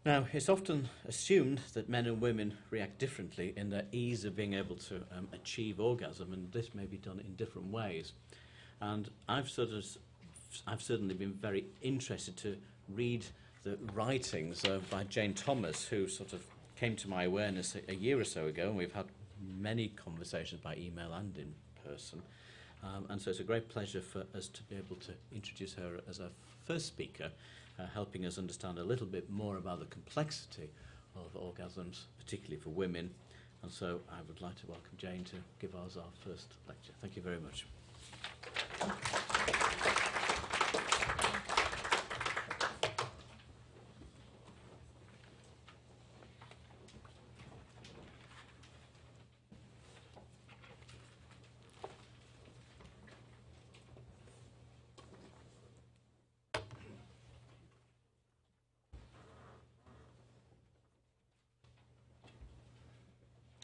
Now, it's often assumed that men and women react differently in their ease of being able to achieve orgasm, and this may be done in different ways. And I've certainly been very interested to read the writings by Jane Thomas, who sort of came to my awareness a year or so ago, and we've had many conversations by email and in person. And so it's a great pleasure for us to be able to introduce her as our first speaker, helping us understand a little bit more about the complexity of orgasms, particularly for women. And so I would like to welcome Jane to give us our first lecture. Thank you very much.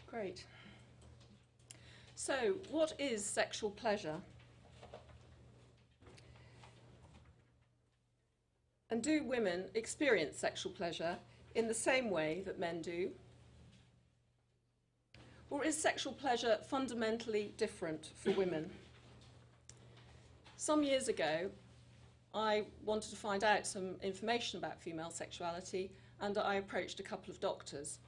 Great. So, what is sexual pleasure? And do women experience sexual pleasure in the same way that men do? Or is sexual pleasure fundamentally different for women? Some years ago, I wanted to find out some information about female sexuality, and I approached a couple of doctors.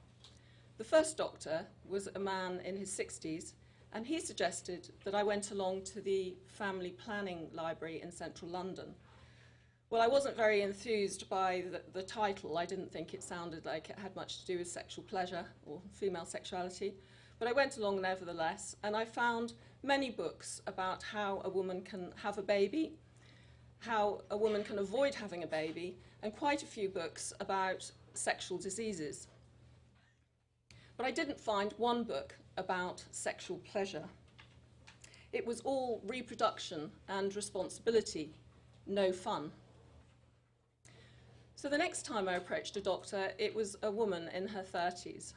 The first doctor was a man in his 60s, and he suggested that I went along to the family planning library in central London. Well, I wasn't very enthused by the title. I didn't think it sounded like it had much to do with sexual pleasure or female sexuality. But I went along nevertheless, and I found many books about how a woman can have a baby, how a woman can avoid having a baby, and quite a few books about sexual diseases. But I didn't find one book about sexual pleasure. It was all reproduction and responsibility, no fun. So the next time I approached a doctor, it was a woman in her 30s.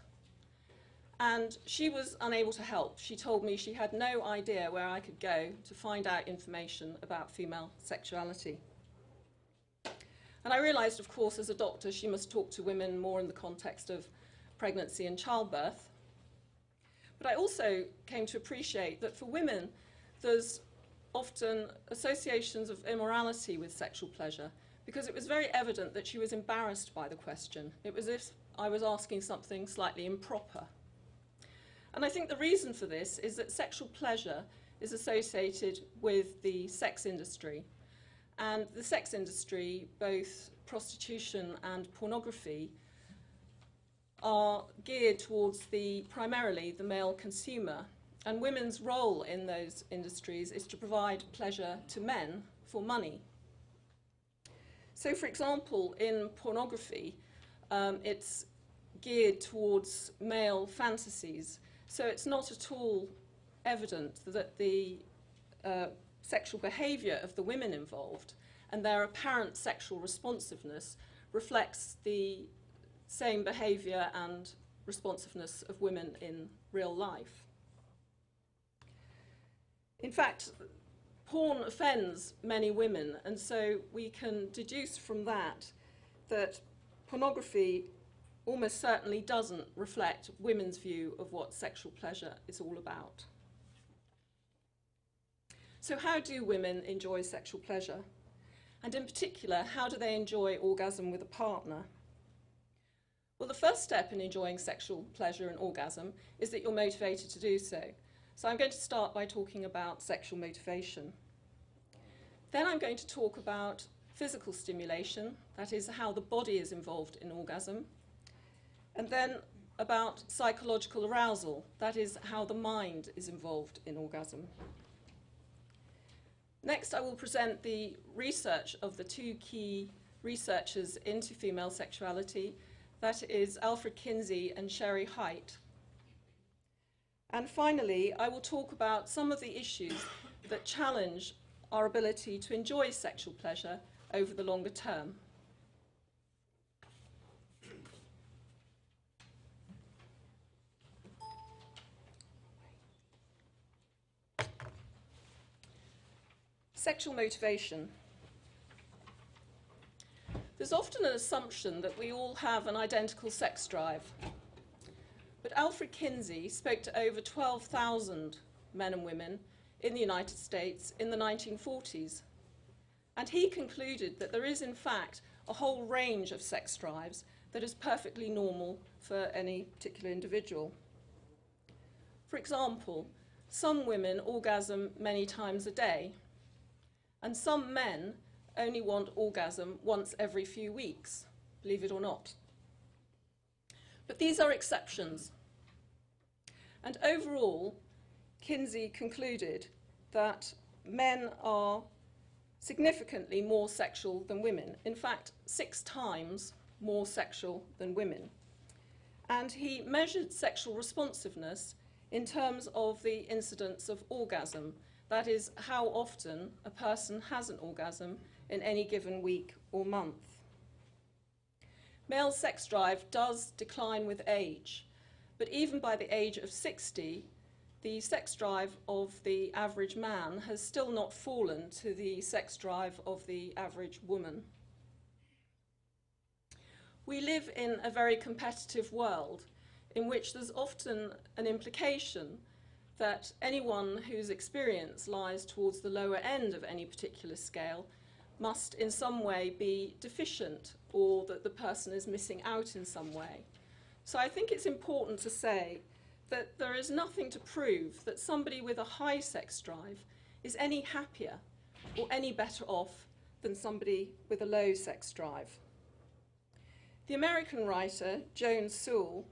And she was unable to help. She told me she had no idea where I could go to find out information about female sexuality. And I realized, of course, as a doctor, she must talk to women more in the context of pregnancy and childbirth. But I also came to appreciate that for women, there's often associations of immorality with sexual pleasure, because it was very evident that she was embarrassed by the question. It was as if I was asking something slightly improper. And I think the reason for this is that sexual pleasure is associated with the sex industry. And the sex industry, both prostitution and pornography, are geared towards primarily the male consumer. And women's role in those industries is to provide pleasure to men for money. So, for example, in pornography, it's geared towards male fantasies. So it's not at all evident that the sexual behaviour of the women involved and their apparent sexual responsiveness reflects the same behaviour and responsiveness of women in real life. In fact, porn offends many women, and so we can deduce from that that pornography almost certainly doesn't reflect women's view of what sexual pleasure is all about. So how do women enjoy sexual pleasure? And in particular, how do they enjoy orgasm with a partner? Well, the first step in enjoying sexual pleasure and orgasm is that you're motivated to do so. So I'm going to start by talking about sexual motivation. Then I'm going to talk about physical stimulation, that is how the body is involved in orgasm. And then about psychological arousal, that is how the mind is involved in orgasm. Next, I will present the research of the two key researchers into female sexuality, that is Alfred Kinsey and Sherry Hite. And finally, I will talk about some of the issues that challenge our ability to enjoy sexual pleasure over the longer term. Sexual motivation. There's often an assumption that we all have an identical sex drive. But Alfred Kinsey spoke to over 12,000 men and women in the United States in the 1940s. And he concluded that there is, in fact, a whole range of sex drives that is perfectly normal for any particular individual. For example, some women orgasm many times a day, and some men only want orgasm once every few weeks, believe it or not. But these are exceptions. And overall, Kinsey concluded that men are significantly more sexual than women, in fact, 6 times more sexual than women. And he measured sexual responsiveness in terms of the incidence of orgasm, that is, how often a person has an orgasm in any given week or month. Male sex drive does decline with age, but even by the age of 60, the sex drive of the average man has still not fallen to the sex drive of the average woman. We live in a very competitive world in which there's often an implication that anyone whose experience lies towards the lower end of any particular scale must in some way be deficient, or that the person is missing out in some way. So I think it's important to say that there is nothing to prove that somebody with a high sex drive is any happier or any better off than somebody with a low sex drive. The American writer Joan Sewell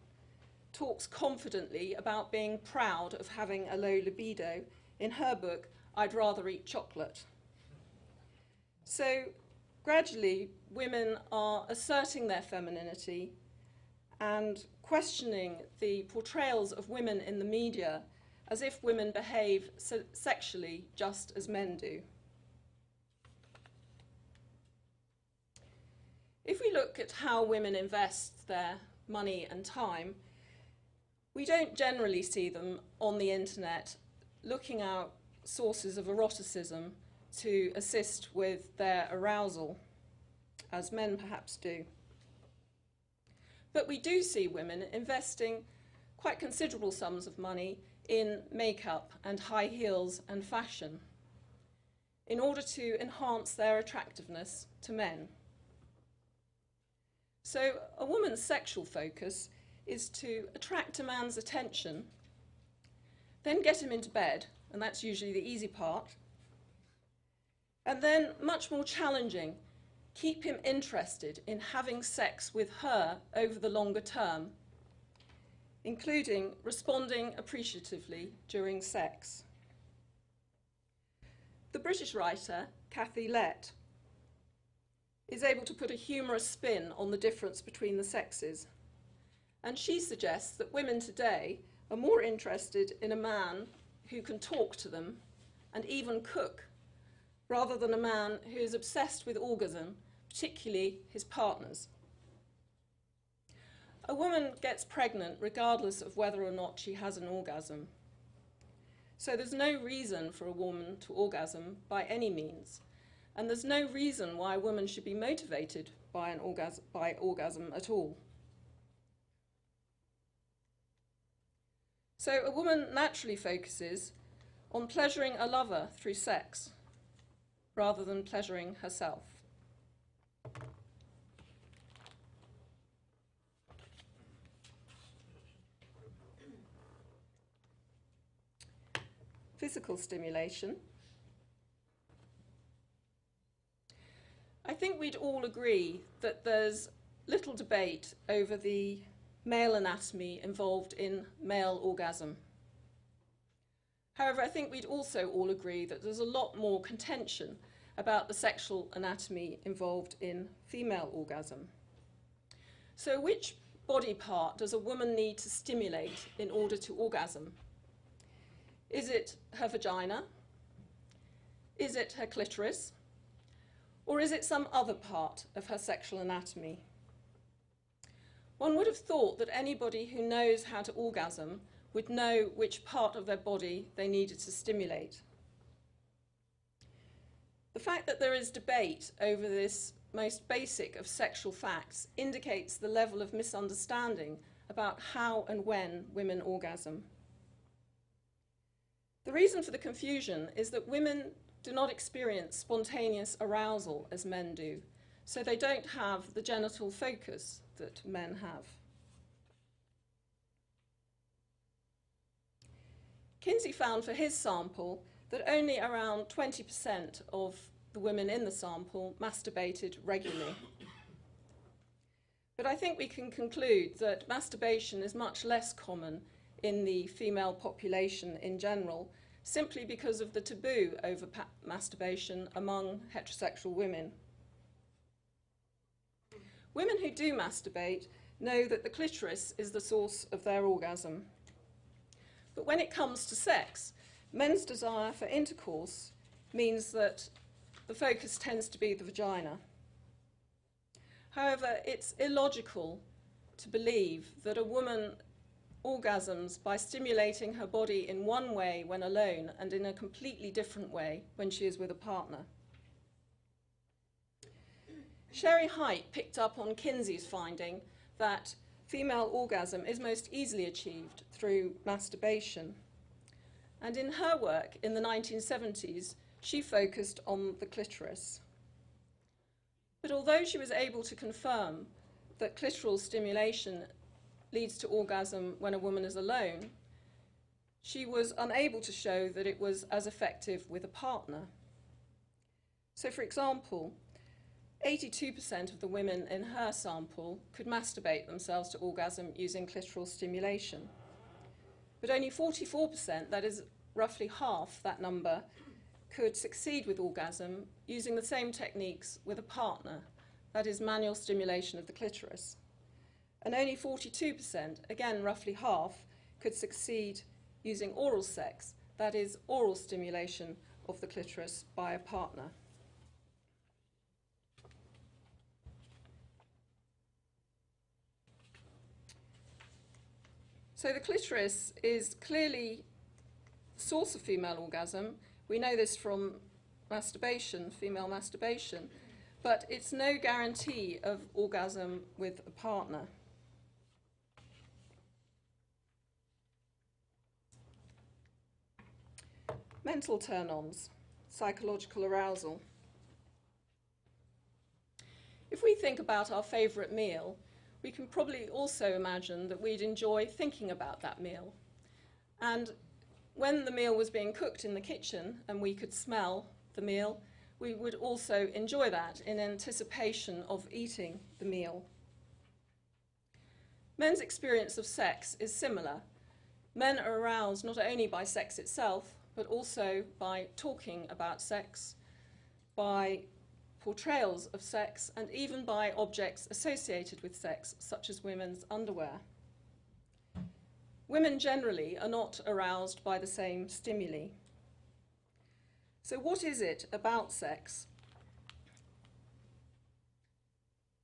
talks confidently about being proud of having a low libido in her book, I'd Rather Eat Chocolate. So gradually, women are asserting their femininity and questioning the portrayals of women in the media as if women behave sexually just as men do. If we look at how women invest their money and time, we don't generally see them on the internet looking out sources of eroticism to assist with their arousal, as men perhaps do. But we do see women investing quite considerable sums of money in makeup and high heels and fashion in order to enhance their attractiveness to men. So a woman's sexual focus is to attract a man's attention, then get him into bed, and that's usually the easy part, and then, much more challenging, keep him interested in having sex with her over the longer term, including responding appreciatively during sex. The British writer, Cathy Lett, is able to put a humorous spin on the difference between the sexes, and she suggests that women today are more interested in a man who can talk to them and even cook, rather than a man who is obsessed with orgasm, particularly his partner's. A woman gets pregnant regardless of whether or not she has an orgasm. So there's no reason for a woman to orgasm by any means, and there's no reason why a woman should be motivated by orgasm at all. So a woman naturally focuses on pleasuring a lover through sex, rather than pleasuring herself. Physical stimulation. I think we'd all agree that there's little debate over the male anatomy involved in male orgasm. However, I think we'd also all agree that there's a lot more contention about the sexual anatomy involved in female orgasm. So which body part does a woman need to stimulate in order to orgasm? Is it her vagina? Is it her clitoris? Or is it some other part of her sexual anatomy? One would have thought that anybody who knows how to orgasm would know which part of their body they needed to stimulate. The fact that there is debate over this most basic of sexual facts indicates the level of misunderstanding about how and when women orgasm. The reason for the confusion is that women do not experience spontaneous arousal as men do, so they don't have the genital focus that men have. Kinsey found for his sample that only around 20% of the women in the sample masturbated regularly. But I think we can conclude that masturbation is much less common in the female population in general, simply because of the taboo over masturbation among heterosexual women. Women who do masturbate know that the clitoris is the source of their orgasm. But when it comes to sex, men's desire for intercourse means that the focus tends to be the vagina. However, it's illogical to believe that a woman orgasms by stimulating her body in one way when alone and in a completely different way when she is with a partner. Sherry Height picked up on Kinsey's finding that female orgasm is most easily achieved through masturbation. And in her work in the 1970s, she focused on the clitoris. But although she was able to confirm that clitoral stimulation leads to orgasm when a woman is alone, she was unable to show that it was as effective with a partner. So, for example, 82% of the women in her sample could masturbate themselves to orgasm using clitoral stimulation. But only 44%, that is roughly half that number, could succeed with orgasm using the same techniques with a partner, that is manual stimulation of the clitoris. And only 42%, again roughly half, could succeed using oral sex, that is oral stimulation of the clitoris by a partner. So the clitoris is clearly the source of female orgasm. We know this from masturbation, female masturbation, but it's no guarantee of orgasm with a partner. Mental turn-ons, psychological arousal. If we think about our favourite meal, we can probably also imagine that we'd enjoy thinking about that meal. And when the meal was being cooked in the kitchen and we could smell the meal, we would also enjoy that in anticipation of eating the meal. Men's experience of sex is similar. Men are aroused not only by sex itself, but also by talking about sex, by portrayals of sex, and even by objects associated with sex, such as women's underwear. Women generally are not aroused by the same stimuli. So what is it about sex?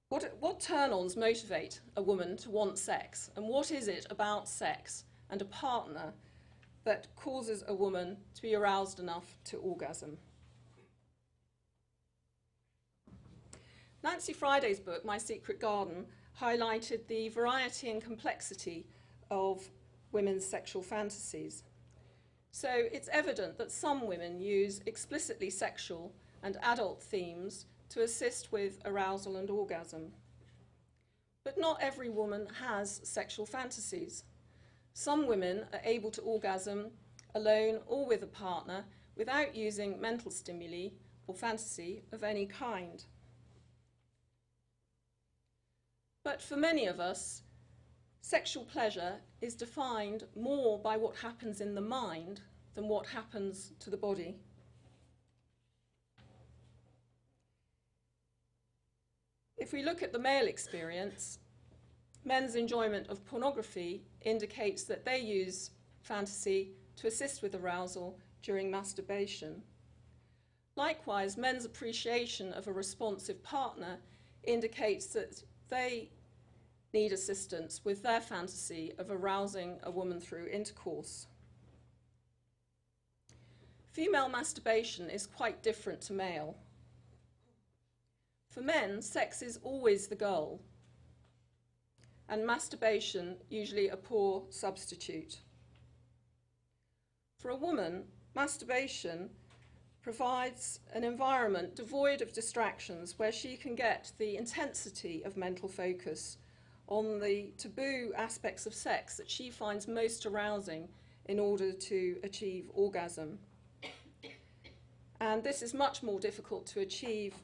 What turn-ons motivate a woman to want sex? And what is it about sex and a partner that causes a woman to be aroused enough to orgasm? Nancy Friday's book, My Secret Garden, highlighted the variety and complexity of women's sexual fantasies. So it's evident that some women use explicitly sexual and adult themes to assist with arousal and orgasm. But not every woman has sexual fantasies. Some women are able to orgasm alone or with a partner without using mental stimuli or fantasy of any kind. But for many of us, sexual pleasure is defined more by what happens in the mind than what happens to the body. If we look at the male experience, men's enjoyment of pornography indicates that they use fantasy to assist with arousal during masturbation. Likewise, men's appreciation of a responsive partner indicates that they need assistance with their fantasy of arousing a woman through intercourse. Female masturbation is quite different to male. For men, sex is always the goal, and masturbation usually a poor substitute. For a woman, masturbation provides an environment devoid of distractions where she can get the intensity of mental focus on the taboo aspects of sex that she finds most arousing in order to achieve orgasm. And this is much more difficult to achieve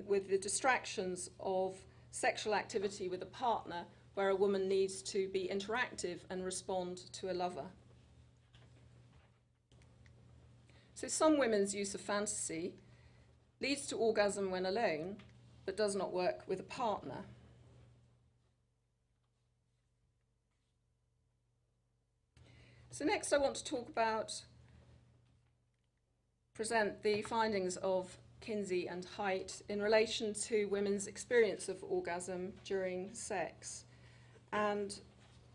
with the distractions of sexual activity with a partner, where a woman needs to be interactive and respond to a lover. So some women's use of fantasy leads to orgasm when alone, but does not work with a partner. So next I want to present the findings of Kinsey and Haidt in relation to women's experience of orgasm during sex. And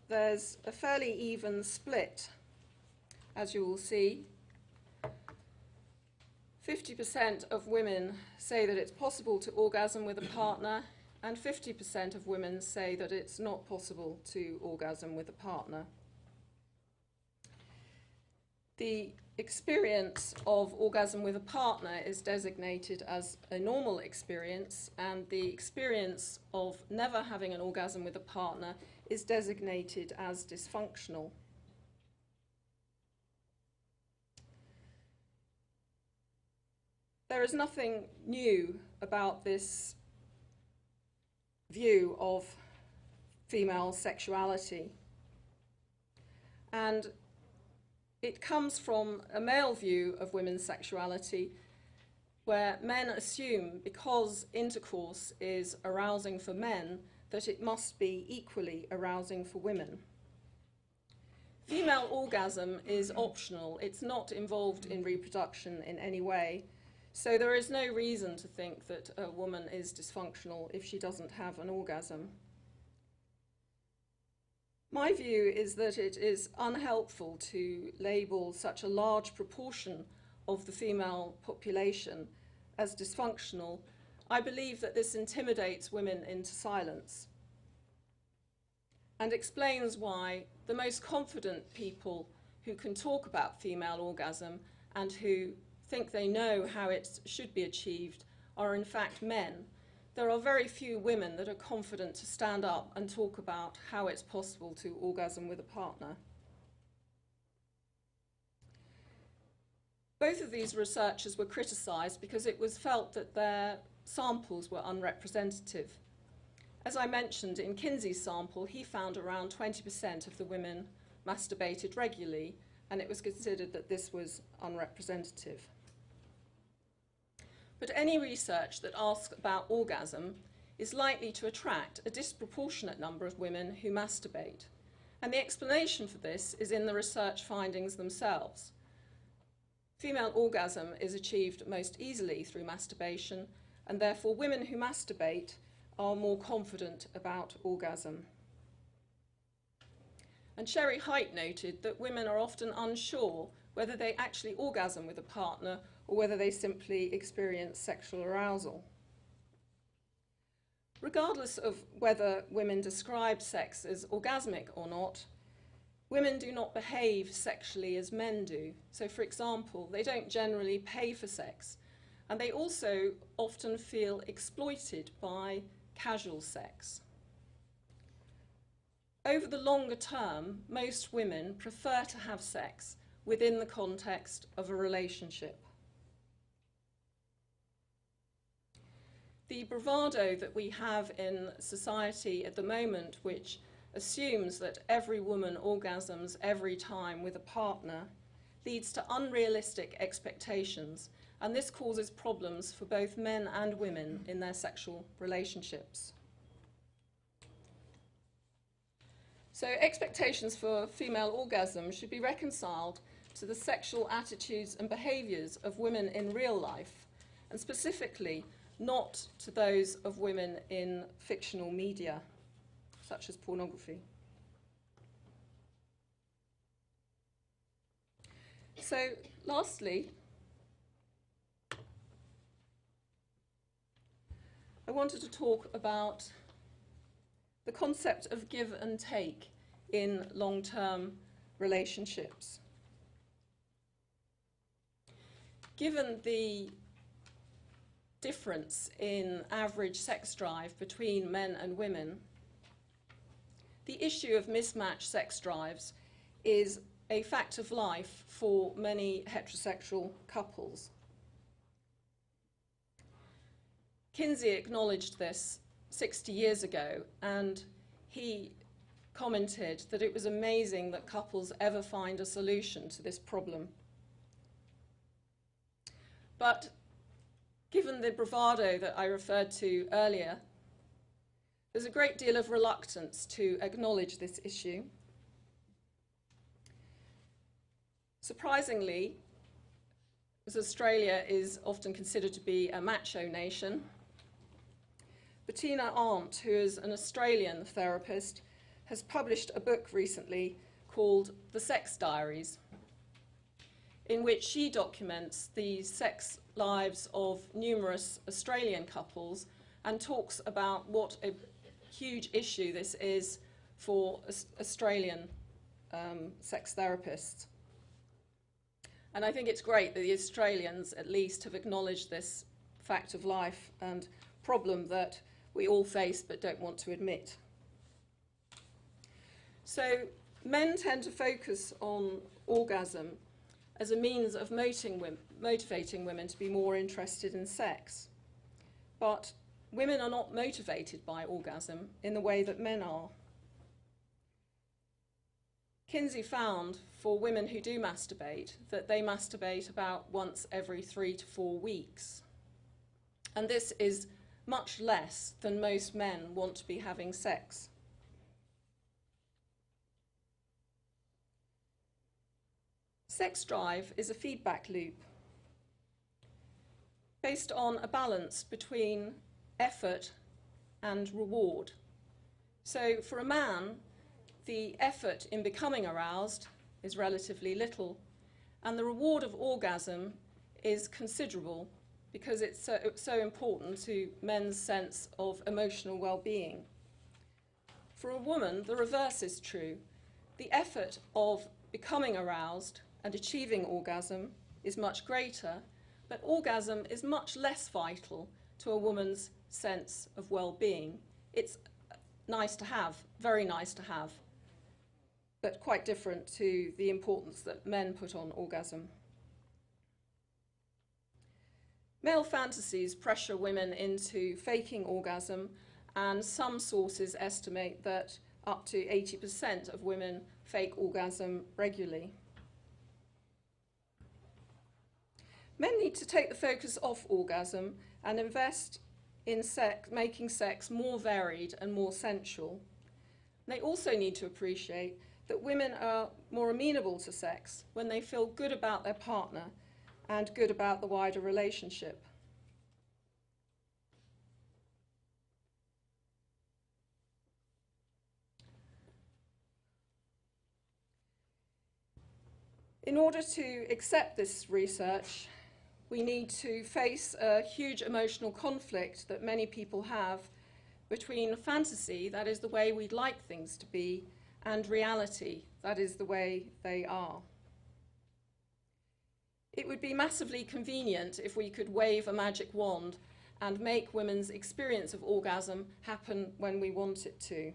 there's a fairly even split, as you will see. 50% of women say that it's possible to orgasm with a partner, and 50% of women say that it's not possible to orgasm with a partner. The experience of orgasm with a partner is designated as a normal experience, and the experience of never having an orgasm with a partner is designated as dysfunctional. There is nothing new about this view of female sexuality, and it comes from a male view of women's sexuality, where men assume, because intercourse is arousing for men, that it must be equally arousing for women. Female orgasm is optional. It's not involved in reproduction in any way. So there is no reason to think that a woman is dysfunctional if she doesn't have an orgasm. My view is that it is unhelpful to label such a large proportion of the female population as dysfunctional. I believe that this intimidates women into silence and explains why the most confident people who can talk about female orgasm and who think they know how it should be achieved are in fact men. There are very few women that are confident to stand up and talk about how it's possible to orgasm with a partner. Both of these researchers were criticised because it was felt that their samples were unrepresentative. As I mentioned, in Kinsey's sample, he found around 20% of the women masturbated regularly, and it was considered that this was unrepresentative. But any research that asks about orgasm is likely to attract a disproportionate number of women who masturbate. And the explanation for this is in the research findings themselves. Female orgasm is achieved most easily through masturbation, and therefore women who masturbate are more confident about orgasm. And Sherry Haidt noted that women are often unsure whether they actually orgasm with a partner or whether they simply experience sexual arousal. Regardless of whether women describe sex as orgasmic or not, women do not behave sexually as men do. So, for example, they don't generally pay for sex, and they also often feel exploited by casual sex. Over the longer term, most women prefer to have sex within the context of a relationship. The bravado that we have in society at the moment, which assumes that every woman orgasms every time with a partner, leads to unrealistic expectations, and this causes problems for both men and women in their sexual relationships. So expectations for female orgasm should be reconciled to the sexual attitudes and behaviours of women in real life, and specifically not to those of women in fictional media, such as pornography. So, lastly, I wanted to talk about the concept of give and take in long-term relationships. Given the difference in average sex drive between men and women, the issue of mismatched sex drives is a fact of life for many heterosexual couples. Kinsey acknowledged this 60 years ago, and he commented that it was amazing that couples ever find a solution to this problem. But given the bravado that I referred to earlier, there's a great deal of reluctance to acknowledge this issue. Surprisingly, as Australia is often considered to be a macho nation, Bettina Arndt, who is an Australian therapist, has published a book recently called The Sex Diaries, in which she documents the sex lives of numerous Australian couples and talks about what a huge issue this is for Australian sex therapists. And I think it's great that the Australians at least have acknowledged this fact of life and problem that we all face but don't want to admit. So men tend to focus on orgasm as a means of motivating women to be more interested in sex. But women are not motivated by orgasm in the way that men are. Kinsey found for women who do masturbate that they masturbate about once every 3 to 4 weeks. And this is much less than most men want to be having sex. Sex drive is a feedback loop based on a balance between effort and reward. So for a man, the effort in becoming aroused is relatively little, and the reward of orgasm is considerable because it's so important to men's sense of emotional well-being. For a woman, the reverse is true. The effort of becoming aroused and achieving orgasm is much greater, but orgasm is much less vital to a woman's sense of well-being. It's nice to have, very nice to have, but quite different to the importance that men put on orgasm. Male fantasies pressure women into faking orgasm, and some sources estimate that up to 80% of women fake orgasm regularly. Men need to take the focus off orgasm and invest in making sex more varied and more sensual. They also need to appreciate that women are more amenable to sex when they feel good about their partner and good about the wider relationship. In order to accept this research, we need to face a huge emotional conflict that many people have between fantasy, that is the way we'd like things to be, and reality, that is the way they are. It would be massively convenient if we could wave a magic wand and make women's experience of orgasm happen when we want it to.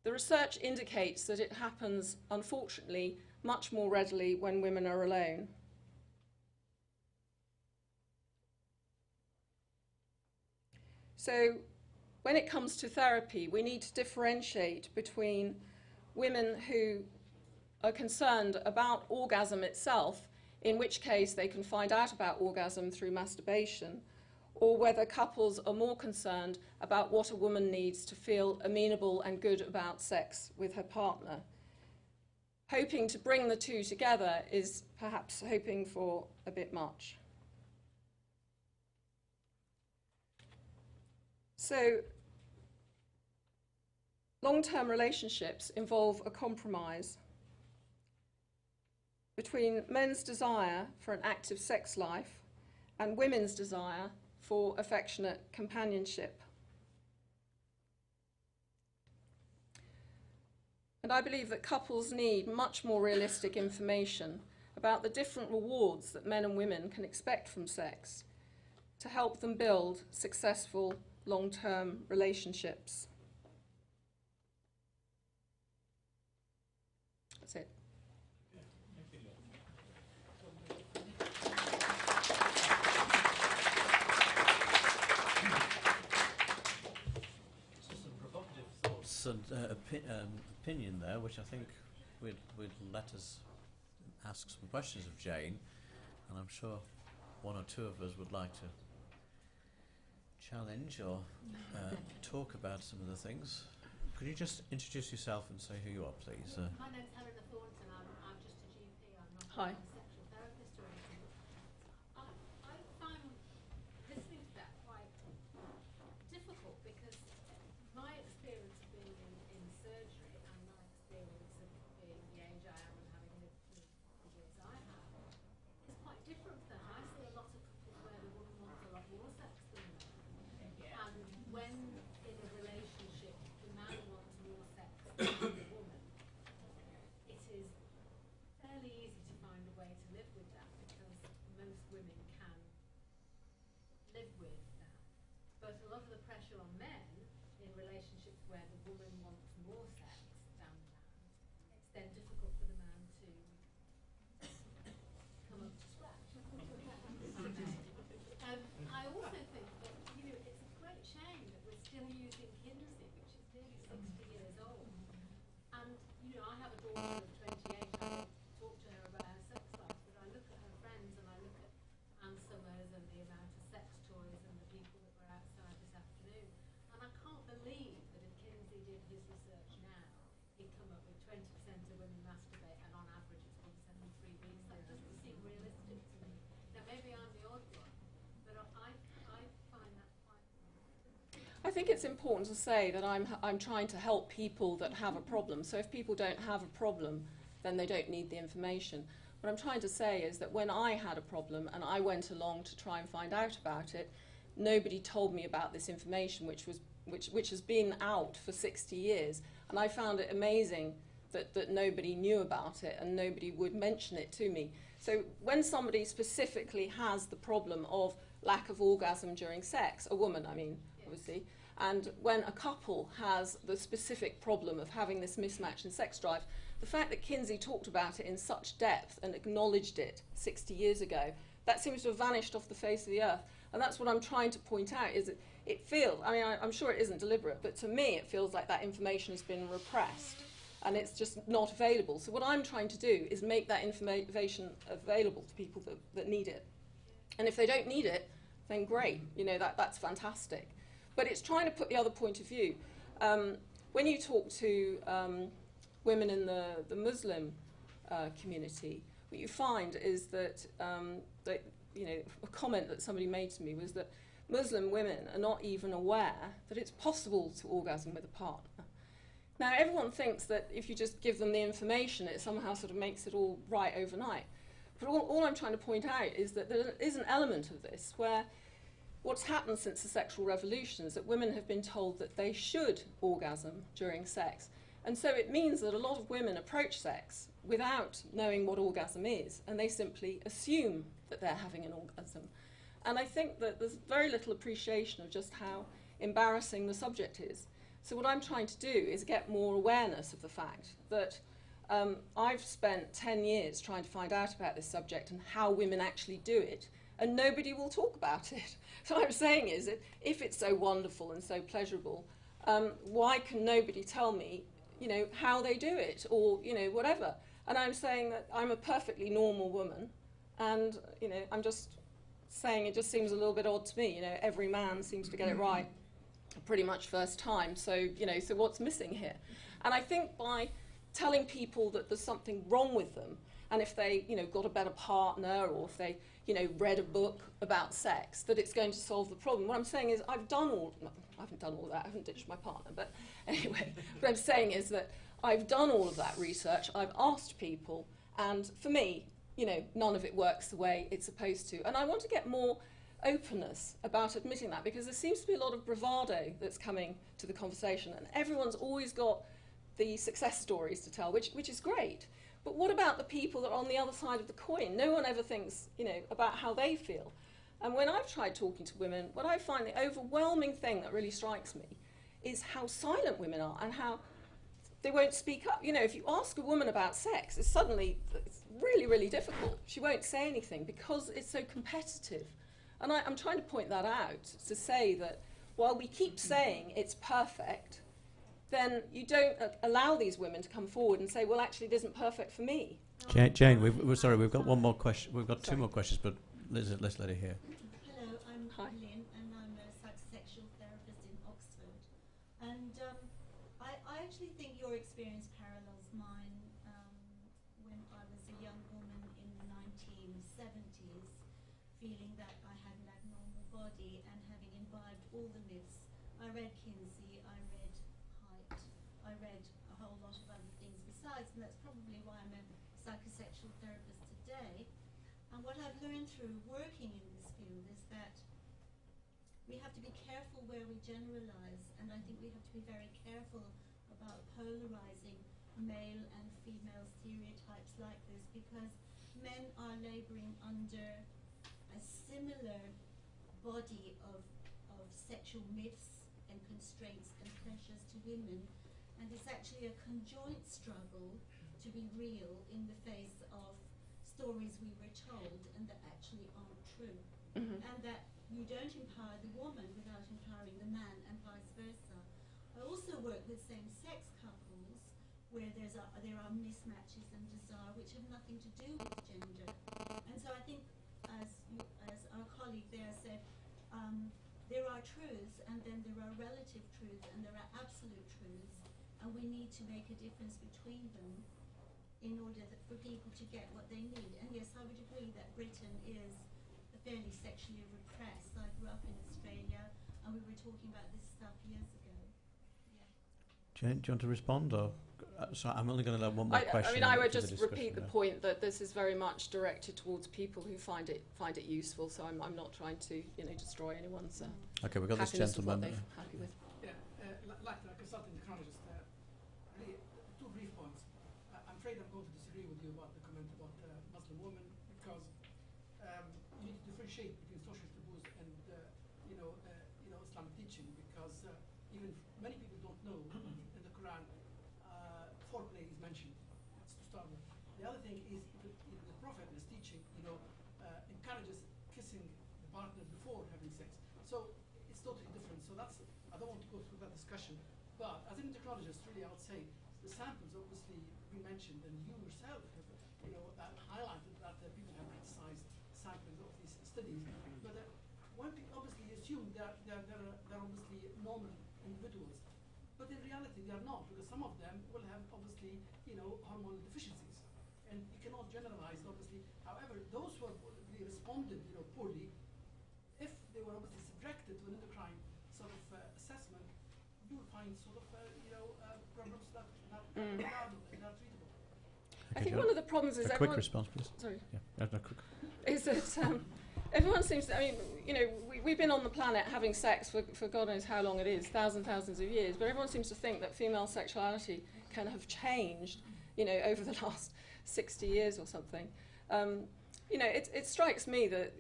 The research indicates that it happens, unfortunately, much more readily when women are alone. So when it comes to therapy, we need to differentiate between women who are concerned about orgasm itself, in which case they can find out about orgasm through masturbation, or whether couples are more concerned about what a woman needs to feel amenable and good about sex with her partner. Hoping to bring the two together is perhaps hoping for a bit much. So, long-term relationships involve a compromise between men's desire for an active sex life and women's desire for affectionate companionship. And I believe that couples need much more realistic information about the different rewards that men and women can expect from sex to help them build successful long-term relationships. That's it. Some provocative thoughts and opinion there, which I think would let us ask some questions of Jane, and I'm sure one or two of us would like to challenge or talk about some of the things. Could you just introduce yourself and say who you are, please? My name's Helena Thornton. I'm just a GP. I'm not Hi. a sexual therapist or anything. I find listening to that quite difficult because my experience of being in surgery and my experience of being the age I am and having lived the years I have is quite different from that. I see a lot of couples where the woman wants a lot more sex than the man. And when in a relationship the man wants more sex than the woman, it is fairly easy to find a way to live with that because most women can live with that. But a lot of the pressure on men in relationships where the woman wants more sex than the man, it's then difficult for the man to come up to scratch. I also think that, it's a great shame that we're still using Kinsey, which is nearly 60 years old. And, I have a daughter of 28. I don't talk to her about her sex life, but I look at her friends and I look at Anne Summers and the amount of sex toys and the people that were outside this afternoon. And I can't believe that if Kinsey did his research now, he'd come up with 20% of women masturbate, and on average it's once every 3 weeks. That doesn't seem realistic to me. Now maybe I'm the odd one, but I find that quite... I think it's important to say that I'm trying to help people that have a problem. So if people don't have a problem, then they don't need the information. What I'm trying to say is that when I had a problem and I went along to try and find out about it, nobody told me about this information, which has been out for 60 years. And I found it amazing that nobody knew about it and nobody would mention it to me. So when somebody specifically has the problem of lack of orgasm during sex, a woman, I mean, obviously, and when a couple has the specific problem of having this mismatch in sex drive, the fact that Kinsey talked about it in such depth and acknowledged it 60 years ago, that seems to have vanished off the face of the earth. And that's what I'm trying to point out, is that it feels, I mean, I'm sure it isn't deliberate, but to me it feels like that information has been repressed and it's just not available. So what I'm trying to do is make that information available to people that need it. And if they don't need it, then great, that's fantastic. But it's trying to put the other point of view. When you talk to women in the Muslim community, what you find is that, a comment that somebody made to me was that Muslim women are not even aware that it's possible to orgasm with a partner. Now, everyone thinks that if you just give them the information, it somehow sort of makes it all right overnight. But all I'm trying to point out is that there is an element of this where what's happened since the sexual revolution is that women have been told that they should orgasm during sex. And so it means that a lot of women approach sex without knowing what orgasm is, and they simply assume that they're having an orgasm. And I think that there's very little appreciation of just how embarrassing the subject is. So what I'm trying to do is get more awareness of the fact that I've spent 10 years trying to find out about this subject and how women actually do it, and nobody will talk about it. So what I'm saying is that if it's so wonderful and so pleasurable, why can nobody tell me, how they do it, or, whatever? And I'm saying that I'm a perfectly normal woman, and, I'm just saying it just seems a little bit odd to me. Every man seems to get it right pretty much first time. So, so what's missing here? And I think by telling people that there's something wrong with them, and if they, got a better partner, or if they, read a book about sex, that it's going to solve the problem. What I'm saying is I haven't done all that, I haven't ditched my partner, but anyway, what I'm saying is that I've done all of that research, I've asked people, and for me, none of it works the way it's supposed to. And I want to get more openness about admitting that, because there seems to be a lot of bravado that's coming to the conversation, and everyone's always got the success stories to tell, which is great. But what about the people that are on the other side of the coin? No one ever thinks, about how they feel. And when I've tried talking to women, what I find the overwhelming thing that really strikes me is how silent women are and how they won't speak up. If you ask a woman about sex, it's really, really difficult. She won't say anything because it's so competitive. And I'm trying to point that out to say that while we keep saying it's perfect, then you don't allow these women to come forward and say, well, actually, it isn't perfect for me. Jane, we've got one more question. We've got two more questions, but let's let her hear. Hello, I'm Hi. Lynn, and I'm a psychosexual therapist in Oxford. And I actually think your experience parallels mine when I was a young woman in the 1970s, feeling that I had an abnormal body and having imbibed all the myths. I read Kinsey, I read Height, I read a whole lot of other things besides, and that's probably why I'm a psychosexual therapist today. And what I've learned through working in this field is that we have to be careful where we generalize, and I think we have to be very careful about polarizing male and female stereotypes like this, because men are laboring under a similar body of sexual myths and constraints and pressures to women, and it's actually a conjoint struggle to be real in the face of stories we were told and that actually aren't true. Mm-hmm. And that you don't empower the woman without empowering the man, and vice versa. I also work with same-sex couples where there are mismatches and desire which have nothing to do with gender. And so I think, as our colleague there said, there are truths, and then there are relative truths, and there are absolute truths, and we need to make a difference between them in order for people to get what they need. And yes, I would agree that Britain is fairly sexually repressed. I grew up in Australia, and we were talking about this stuff years ago. Yeah. Jane, do you want to respond? Or so I'm only going to let one more question. I would just repeat the point that this is very much directed towards people who find it useful. So I'm not trying to destroy anyone's Okay, we've got this happiness with what gentleman. they're happy with. Yeah, like a consultant endocrinologist, really two brief points. I'm afraid I'm going to disagree with you about the comment about Muslim women, because you need to differentiate between social taboos and Islamic teaching, because even many people don't know in the Quran foreplay is mentioned. That's to start with. The other thing is the Prophet is teaching, encourages kissing the partner before having sex. So it's totally different. So I don't want to go through that discussion. But as an endocrinologist, really, I would say the samples obviously we mentioned, and you yourself have highlighted that people have criticized samples of these studies. But one people obviously assume that they're obviously normal individuals. But in reality, they are not, because some of them will have obviously hormonal deficiencies, and you cannot generalize obviously. However, those who have responded poorly, if they were obviously subjected to an endocrine sort of assessment, you will find sort of problems that are treatable. I think one of the problems is a quick response, please. Sorry. Yeah, no, quick. Is that everyone seems to, we've been on the planet having sex for God knows how long it is, thousands of years, but everyone seems to think that female sexuality can have changed, over the last 60 years or something. It strikes me that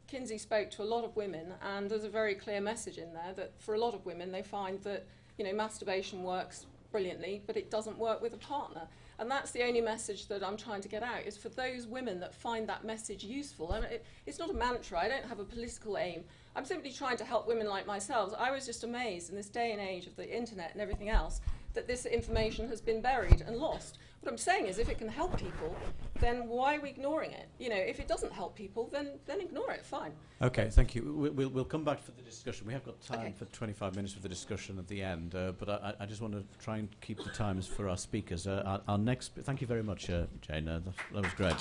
Kinsey spoke to a lot of women, and there's a very clear message in there that for a lot of women, they find that, masturbation works brilliantly, but it doesn't work with a partner. And that's the only message that I'm trying to get out, is for those women that find that message useful. It's not a mantra. I don't have a political aim. I'm simply trying to help women like myself. I was just amazed in this day and age of the internet and everything else that this information has been buried and lost. What I'm saying is, if it can help people, then why are we ignoring it? If it doesn't help people, then ignore it. Fine. Okay, thank you. We'll come back for the discussion. We have got time for 25 minutes for the discussion at the end, but I just want to try and keep the times for our speakers. Our next, thank you very much, Jane. That was great.